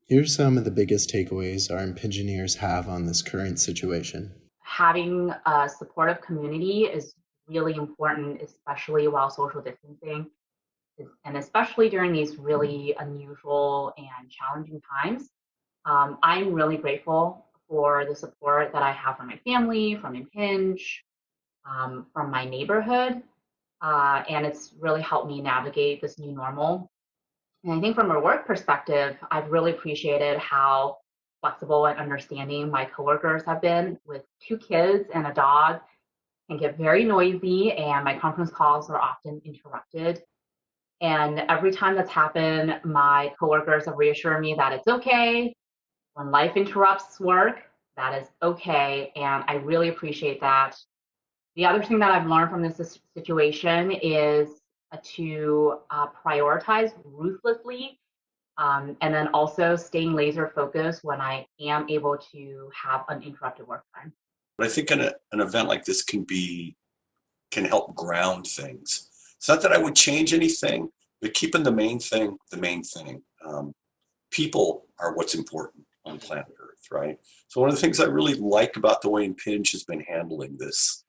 Here's some of the biggest takeaways our Impinjineers have on this current situation. Having a supportive community is really important, especially while social distancing, and especially during these really unusual and challenging times. I'm really grateful for the support that I have from my family, from Impinj, from my neighborhood, and it's really helped me navigate this new normal. And I think from a work perspective, I've really appreciated how flexible and understanding my coworkers have been. With two kids and a dog, can get very noisy, and my conference calls are often interrupted. And every time that's happened, my coworkers have reassured me that it's okay. When life interrupts work, that is okay. And I really appreciate that. The other thing that I've learned from this situation is to prioritize ruthlessly, and then also staying laser focused when I am able to have uninterrupted work time. But I think an event like this can help ground things. It's not that I would change anything, but keeping the main thing the main thing. People are what's important on planet Earth, right? So one of the things I really like about the way Impinj has been handling this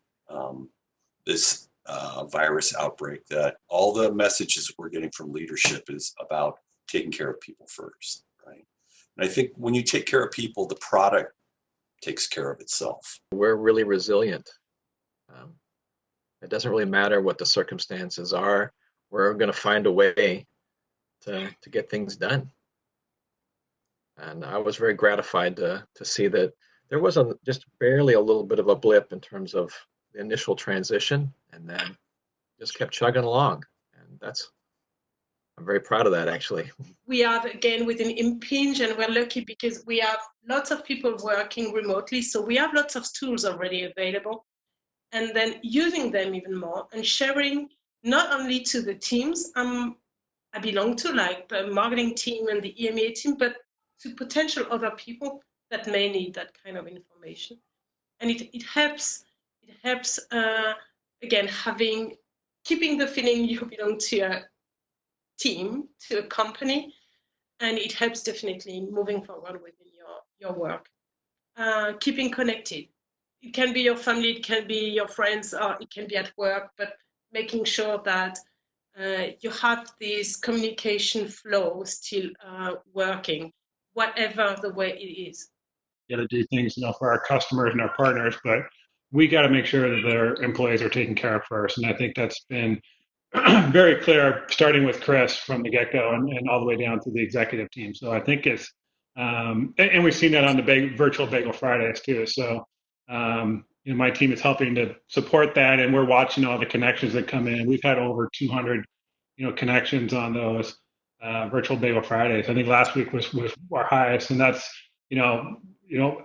virus outbreak, that all the messages we're getting from leadership is about taking care of people first, right? And I think when you take care of people, the product takes care of itself. We're really resilient. It doesn't really matter what the circumstances are. We're going to find a way to get things done. And I was very gratified to see that there was just barely a little bit of a blip in terms of the initial transition, and then just kept chugging along. And I'm very proud of that, actually. We have, again, within Impinj, and we're lucky because we have lots of people working remotely. So we have lots of tools already available, and then using them even more and sharing not only to the teams I belong to, like the marketing team and the EMEA team, but to potential other people that may need that kind of information. And it helps, again, keeping the feeling you belong to a team, to a company, and it helps definitely moving forward within your work. Keeping connected. It can be your family, it can be your friends, or it can be at work, but making sure that you have this communication flow still working, whatever the way it is. Got to do things, for our customers and our partners, but we got to make sure that their employees are taken care of first. And I think that's been very clear, starting with Chris from the get-go and all the way down to the executive team. So I think it's, and we've seen that on the virtual Bagel Fridays too. So, my team is helping to support that, and we're watching all the connections that come in. We've had over 200, connections on those virtual Bagel Fridays. I think last week was our highest, and that's,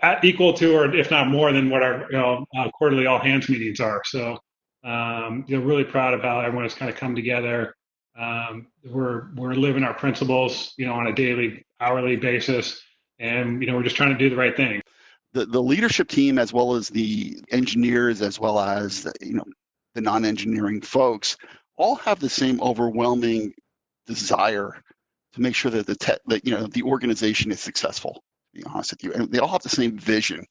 at equal to, or if not more than what our quarterly all hands meetings are. So really proud of how everyone has kind of come together. We're living our principles, on a daily, hourly basis, and we're just trying to do the right thing. The leadership team, as well as the engineers, as well as the non-engineering folks, all have the same overwhelming desire to make sure that the organization is successful. To be honest with you, and they all have the same vision,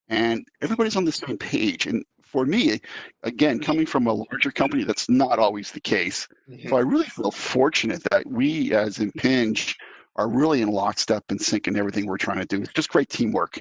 and everybody's on the same page. And for me, again, coming from a larger company, that's not always the case. Mm-hmm. So I really feel fortunate that we, as Impinj, are really in lockstep and sync in everything we're trying to do. It's just great teamwork.